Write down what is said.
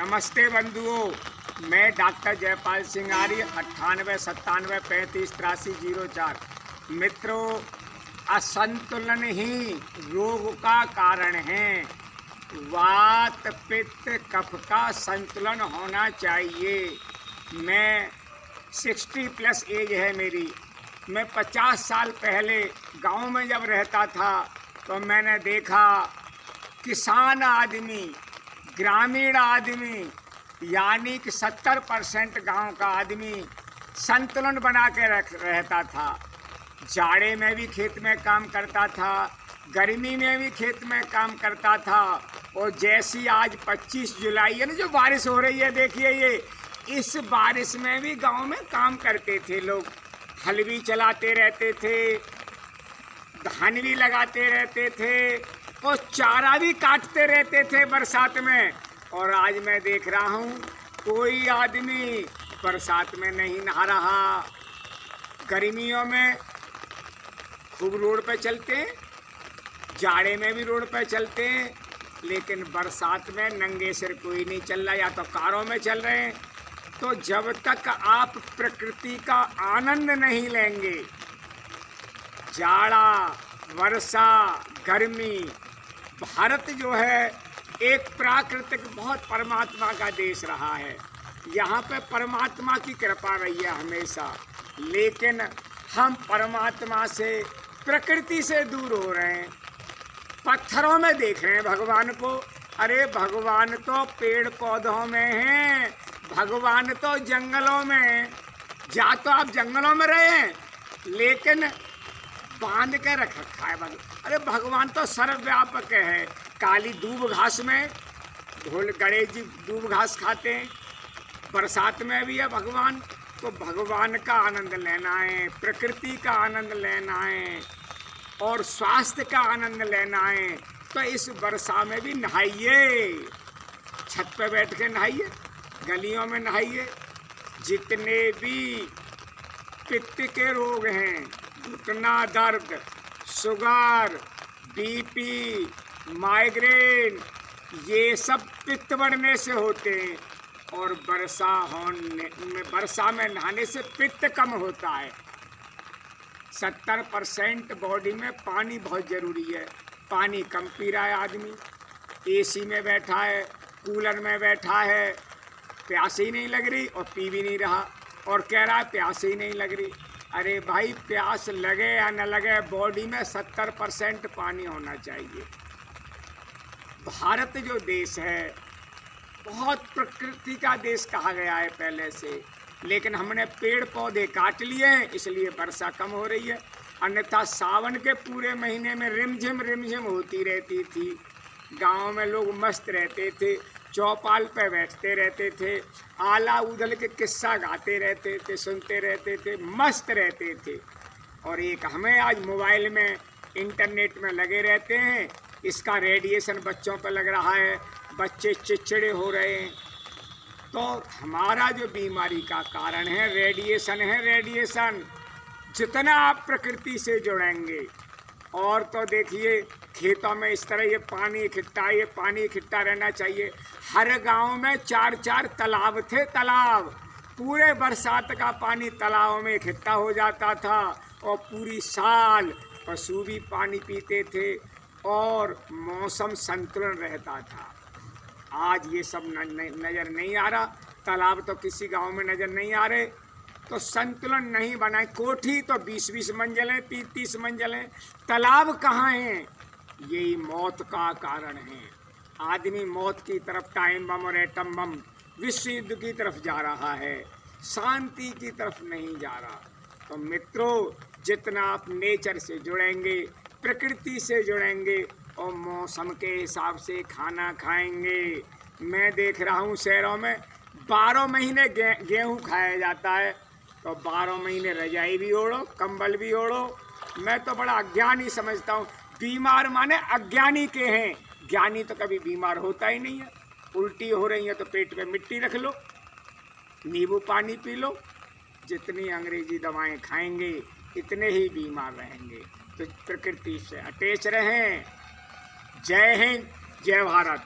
नमस्ते बंधुओं, मैं डॉक्टर जयपाल सिंह आर्य 9897358304। मित्रों, असंतुलन ही रोग का कारण है। वात पित्त कफ का संतुलन होना चाहिए। मैं 60 प्लस एज है मेरी। मैं 50 साल पहले गांव में जब रहता था तो मैंने देखा किसान आदमी, ग्रामीण आदमी, यानी कि 70% गांव का आदमी संतुलन बना के रहता था। जाड़े में भी खेत में काम करता था, गर्मी में भी खेत में काम करता था। और जैसी आज 25 जुलाई है ना, जो बारिश हो रही है, देखिए ये, इस बारिश में भी गांव में काम करते थे लोग। हल भी चलाते रहते थे, धान भी लगाते रहते थे और चारा भी काटते रहते थे बरसात में। और आज मैं देख रहा हूँ कोई आदमी बरसात में नहीं नहा रहा। गर्मियों में खूब रोड पे चलते हैं, जाड़े में भी रोड पे चलते हैं, लेकिन बरसात में नंगे सिर कोई नहीं चल रहा, या तो कारों में चल रहे हैं। तो जब तक आप प्रकृति का आनंद नहीं लेंगे, जाड़ा, वर्षा, गर्मी, भारत जो है एक प्राकृतिक बहुत परमात्मा का देश रहा है। यहाँ पे परमात्मा की कृपा रही है हमेशा, लेकिन हम परमात्मा से, प्रकृति से दूर हो रहे हैं। पत्थरों में देख रहे हैं भगवान को। अरे भगवान तो पेड़ पौधों में हैं, भगवान तो जंगलों में। जा तो आप जंगलों में रहे हैं, लेकिन बांध के रख रखा है भगवान। अरे भगवान तो सर्वव्यापक है। काली दूब घास में ढोल गणेश जी दूब घास खाते हैं। बरसात में भी है भगवान। तो भगवान का आनंद लेना है, प्रकृति का आनंद लेना है और स्वास्थ्य का आनंद लेना है। तो इस वर्षा में भी नहाइए, छत पे बैठ के नहाइए, गलियों में नहाइए। जितने भी पित्त के रोग हैं, घुटना दर्द, शुगर, बीपी, माइग्रेन, ये सब पित्त बढ़ने से होते हैं। और वर्षा में नहाने से पित्त कम होता है। 70% बॉडी में पानी बहुत ज़रूरी है। पानी कम पी रहा है आदमी, एसी में बैठा है, कूलर में बैठा है, प्यास ही नहीं लग रही और पी भी नहीं रहा, और कह रहा है प्यास ही नहीं लग रही। अरे भाई, प्यास लगे या न लगे, बॉडी में 70% पानी होना चाहिए। भारत जो देश है बहुत प्रकृति का देश कहा गया है पहले से, लेकिन हमने पेड़ पौधे काट लिए हैं, इसलिए वर्षा कम हो रही है। अन्यथा सावन के पूरे महीने में रिमझिम होती रहती थी। गाँव में लोग मस्त रहते थे, चौपाल पे बैठते रहते थे, आला उदल के किस्सा गाते रहते थे, सुनते रहते थे, मस्त रहते थे। और एक हमें आज मोबाइल में, इंटरनेट में लगे रहते हैं, इसका रेडिएशन बच्चों पर लग रहा है, बच्चे चिड़चिड़े हो रहे हैं। तो हमारा जो बीमारी का कारण है रेडिएशन है, रेडिएशन। जितना आप प्रकृति से जुड़ेंगे, और तो देखिए खेतों में इस तरह ये पानी इकट्ठा रहना चाहिए। हर गांव में 4-4 तालाब थे, तालाब। पूरे बरसात का पानी तालाबों में इकट्ठा हो जाता था और पूरी साल पशु भी पानी पीते थे और मौसम संतुलन रहता था। आज ये सब नज़र नहीं आ रहा। तालाब तो किसी गांव में नज़र नहीं आ रहे। तो संतुलन नहीं बनाए। कोठी तो 20-20 मंजिलें, 30-30 मंजिलें, तालाब कहाँ हैं? यही मौत का कारण है। आदमी मौत की तरफ, टाइम बम और एटम बम, विश्व युद्ध की तरफ जा रहा है, शांति की तरफ नहीं जा रहा। तो मित्रों, जितना आप नेचर से जुड़ेंगे, प्रकृति से जुड़ेंगे और मौसम के हिसाब से खाना खाएंगे। मैं देख रहा हूँ शहरों में 12 महीने गेहूँ खाया जाता है। तो 12 महीने रजाई भी ओढ़ो, कंबल भी ओढ़ो। मैं तो बड़ा अज्ञानी समझता हूँ। बीमार माने अज्ञानी के हैं, ज्ञानी तो कभी बीमार होता ही नहीं है। उल्टी हो रही है तो पेट में मिट्टी रख लो, नींबू पानी पी लो। जितनी अंग्रेजी दवाएं खाएंगे इतने ही बीमार रहेंगे। तो प्रकृति से अटैच रहें। जय हिंद, जय भारत।